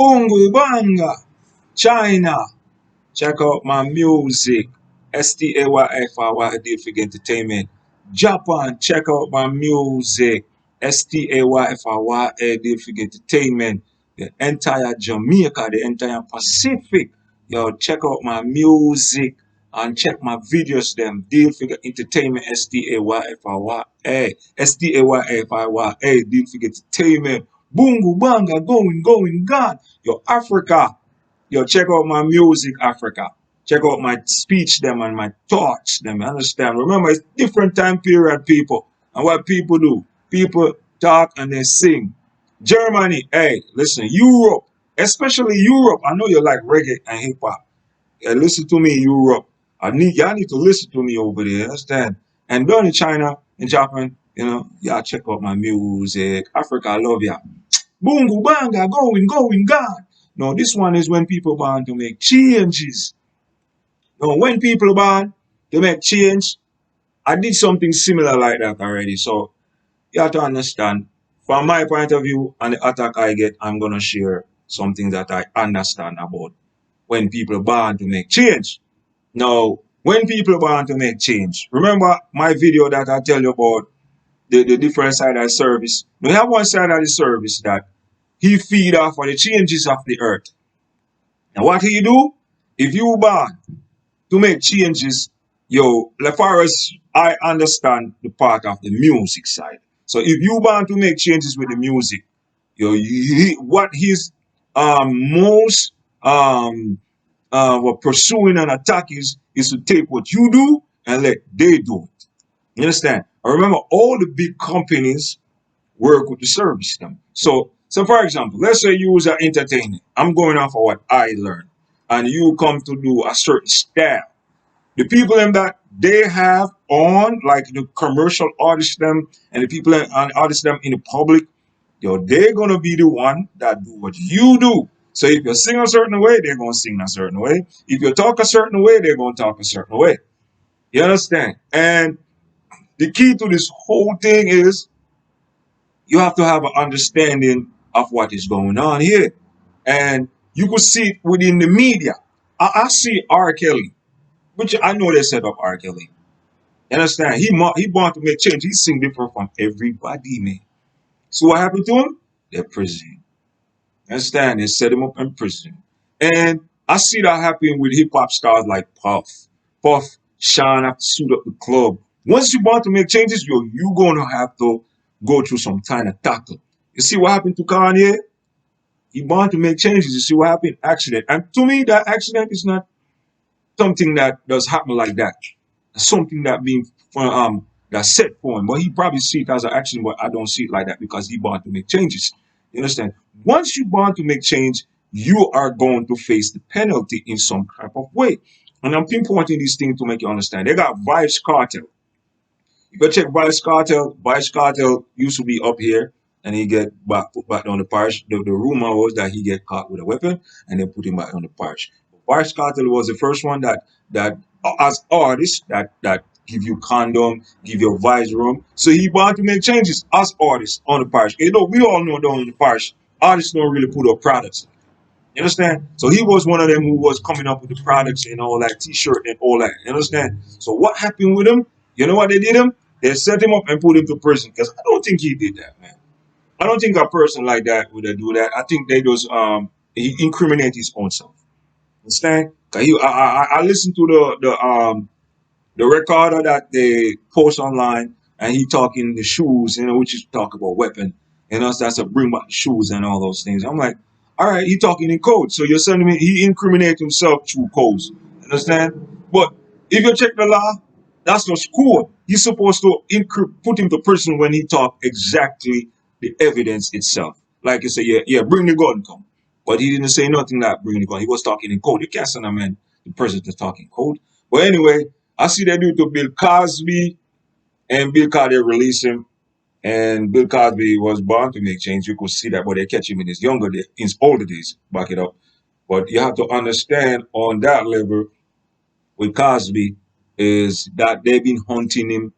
Ungu Banga, China. Check out my music. STAYFRY, Deal for Entertainment. Japan, check out my music. STAYFRY, Deal for Entertainment. The entire Jamaica, the entire Pacific. Yo, check out my music and check my videos. Them Deal for Entertainment. STAYFRY, STAYFRY, Deal for Entertainment. Bungu Banga, going, God. Yo, Africa. Yo, check out my music, Africa. Check out my speech, them, and my thoughts, them. Understand? Remember, it's different time period, people. And what people do, people talk and they sing. Germany, hey, listen, Europe, especially Europe. I know you like reggae and hip hop. Hey, listen to me, Europe. Y'all need to listen to me over there. Understand? And down in China, in Japan, y'all check out my music. Africa, I love ya. Bungu banga, going, God. No, this one is when people born to make changes. No, when people born to make change, I did something similar like that already. So you have to understand, from my point of view and the attack I get, I'm gonna share something that I understand about when people born to make change. Now, when people born to make change, remember my video that I tell you about the different side of the service. Now, we have one side of the service that he feed off of the changes of the earth. And what he do? If you born to make changes, as far as I understand the part of the music side. So if you born to make changes with the music, what he's most pursuing and attack is to take what you do and let they do it. You understand? And remember, all the big companies work with the service them. So for example, let's say you was an entertainer. I'm going off of what I learned, and you come to do a certain style. The people in that they have on, like the commercial artists them, and the people and artists them in the public, they're gonna be the one that do what you do. So if you sing a certain way, they're gonna sing a certain way. If you talk a certain way, they're gonna talk a certain way. You understand? And the key to this whole thing is you have to have an understanding of what is going on here. And you could see it within the media. I see R. Kelly, which I know they set up R. Kelly. You understand? He want to make change. He sing different from everybody, man. So what happened to him? They're prison. Understand? They set him up in prison. And I see that happening with hip hop stars like Puff. Puff, Sean have to suit up the club. Once you want to make changes, you're gonna have to go through some kind of tackle. You see what happened to Kanye? He want to make changes. You see what happened? Accident. And to me, that accident is not something that does happen like that. It's something that being that's set for him. But he probably see it as an accident, but I don't see it like that because he want to make changes. You understand? Once you want to make change, you are going to face the penalty in some type of way. And I'm pinpointing these things to make you understand. They got Vice Cartel. You go check Vice Cartel. Vice Cartel used to be up here, and he get put back on the parish. The rumor was that he get caught with a weapon, and they put him back on the parish. Vice Cartel was the first one that as artists that give you condom, give you a vice room. So he wanted to make changes as artists on the parish. We all know down in the parish, artists don't really put up products. You understand? So he was one of them who was coming up with the products and all that, t-shirt and all that. You understand? So what happened with him? You know what they did him? They set him up and put him to prison because I don't think he did that, man. I don't think a person like that would do that. I think they just he incriminate his own self. Understand? I listened to the recorder that they post online, and he talking the shoes, which is talk about weapon, that's a bring back the shoes and all those things. I'm like, all right, he talking in code, so you're sending me he incriminate himself through codes. Understand? But if you check the law, that's not cool. He's supposed to put him to prison when he talk exactly the evidence itself. Like you say, yeah, bring the gun, come. But he didn't say nothing like bring the gun. He was talking in code. You can't send a man the person to talk in code. But anyway, I see they do it to Bill Cosby, and Bill Cosby released him. And Bill Cosby was born to make change. You could see that, but they catch him in his younger days, in his older days, back it up. But you have to understand on that level with Cosby is that they've been hunting him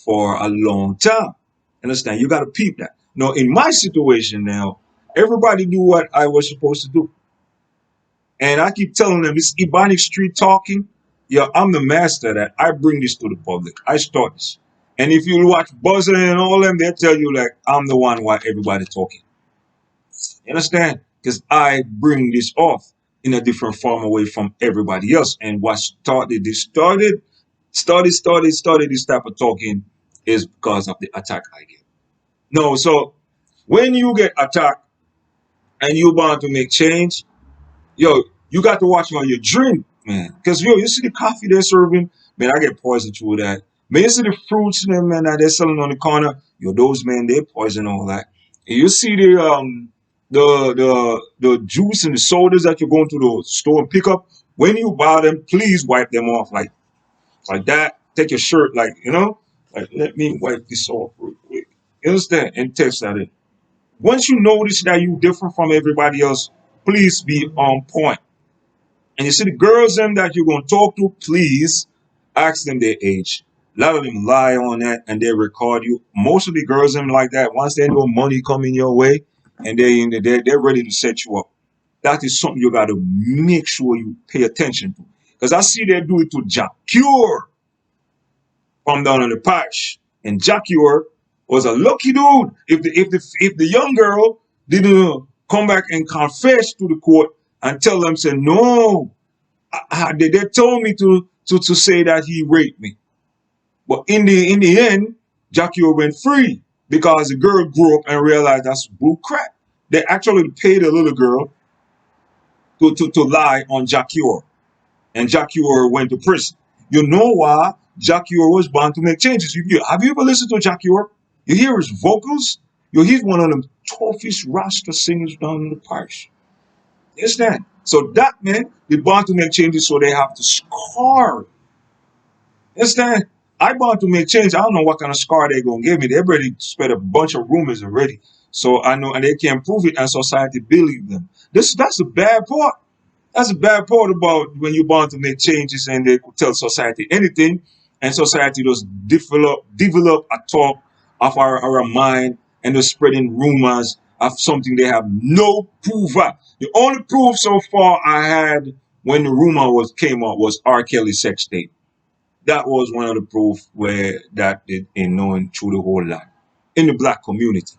for a long time. Understand? You got to peep that. Now, in my situation now, Everybody knew what I was supposed to do. And I keep telling them this Ebonic street talking. Yeah, I'm the master of that. I bring this to the public. I start this. And if you watch Buzzer and all them, they tell you like I'm the one why everybody talking. You understand? Because I bring this off in a different form away from everybody else. And what started this type of talking is because of the attack I get. No, so when you get attacked and you want to make change, yo, you got to watch on your drink, man. Because yo, you see the coffee they're serving, man, I get poisoned through that. Man, you see the fruits them, man, that they're selling on the corner, yo, those man, they poison all that. And you see the juice and the sodas that you're going to the store and pick up. When you buy them, please wipe them off like that. Take your shirt, like like let me wipe this off real quick. You understand? And text that in. Once you notice that you different from everybody else, please be on point. And you see the girls them that you're gonna talk to, please ask them their age. A lot of them lie on that and they record you. Most of the girls them like that. Once they know money coming your way and they're ready to set you up. That is something you gotta make sure you pay attention to. Because I see they do it to Jack Cure from down on the patch. And Jack Cure was a lucky dude. If the young girl didn't come back and confess to the court and tell them, say, no, they told me to say that he raped me. But in the end, Jackie went free because the girl grew up and realized that's bull crap. They actually paid a little girl to lie on Jackie, and Jackie went to prison. You know why Jackie was bound to make changes? Have you ever listened to Jackie? You hear his vocals? He's one of them toughest Rasta singers down in the parish. You understand? So that man, they bound to make changes, so they have to scar. You understand? I bound to make change. I don't know what kind of scar they're gonna give me. They already spread a bunch of rumors already. So I know, and they can't prove it, and society believe them. That's the bad part. That's the bad part about when you're born to make changes and they could tell society anything, and society just develop a talk of our mind and they're spreading rumors of something they have no proof of. The only proof so far I had when the rumor came out was R. Kelly sex tape. That was one of the proof where that did in knowing through the whole lot in the black community.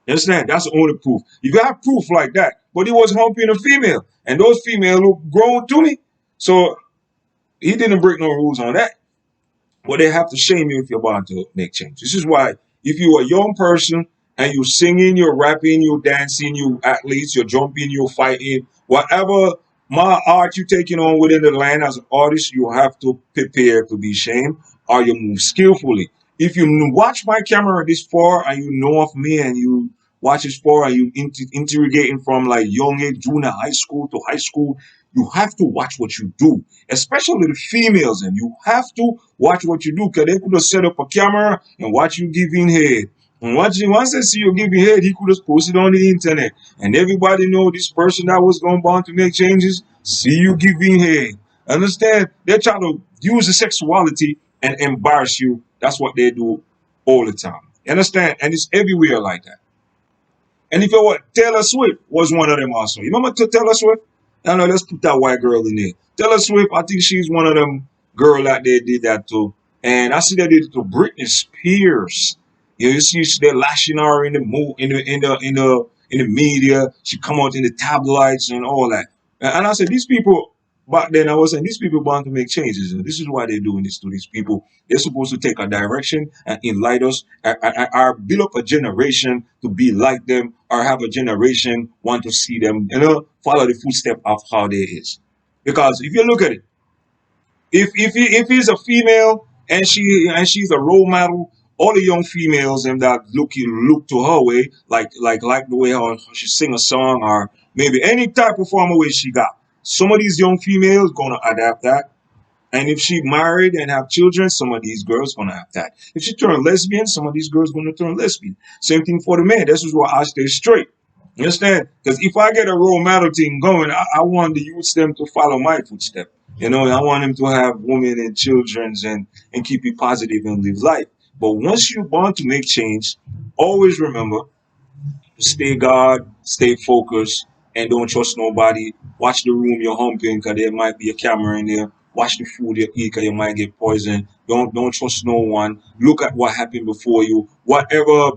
You understand? That's the only proof. You got proof like that. But he was humping a female. And those females look grown to me. So he didn't break no rules on that. But they have to shame you if you're about to make change. This is why if you're a young person and you're singing, you're rapping, you're dancing, you athletes, you're jumping, you're fighting, whatever my art you're taking on within the land as an artist, you have to prepare to be shamed or you move skillfully. If you watch my camera this far and you know of me and you watch this far and you interrogating from like young age, junior high school to high school, you have to watch what you do, especially the females. And you have to watch what you do because they could have set up a camera and watch you giving head. And once they see you giving head, he could have posted on the internet. And everybody know this person that was going bound to make changes, see you giving head. Understand? They try to use the sexuality and embarrass you. That's what they do all the time. You understand? And it's everywhere like that. And if you what Taylor Swift was one of them also. You remember Taylor Swift? I know, let's put that white girl in there. Taylor Swift, I think she's one of them girl that they did that to. And I see they did it to Britney Spears. You see they're lashing her in the in the media. She come out in the tabloids and all that. And I said, these people back then I was saying these people want to make changes. And this is why they're doing this to these people. They're supposed to take a direction and enlighten us or build up a generation to be like them or have a generation want to see them, follow the footstep of how they is. Because if you look at it, if he's a female and she's a role model, all the young females and that look to her way, like the way how she sing a song or maybe any type of form of way she got. Some of these young females gonna adapt that. And if she married and have children, some of these girls gonna have that. If she turn lesbian, some of these girls gonna turn lesbian. Same thing for the man. This is why I stay straight. You understand? Because if I get a role model thing going, I want the youth them to follow my footstep. I want them to have women and children and keep it positive and live life. But once you're born to make change, always remember Stay God, stay focused, and don't trust nobody. Watch the room you're humping because there might be a camera in there. Watch the food you eat because you might get poisoned. Don't trust no one. Look at what happened before you. Whatever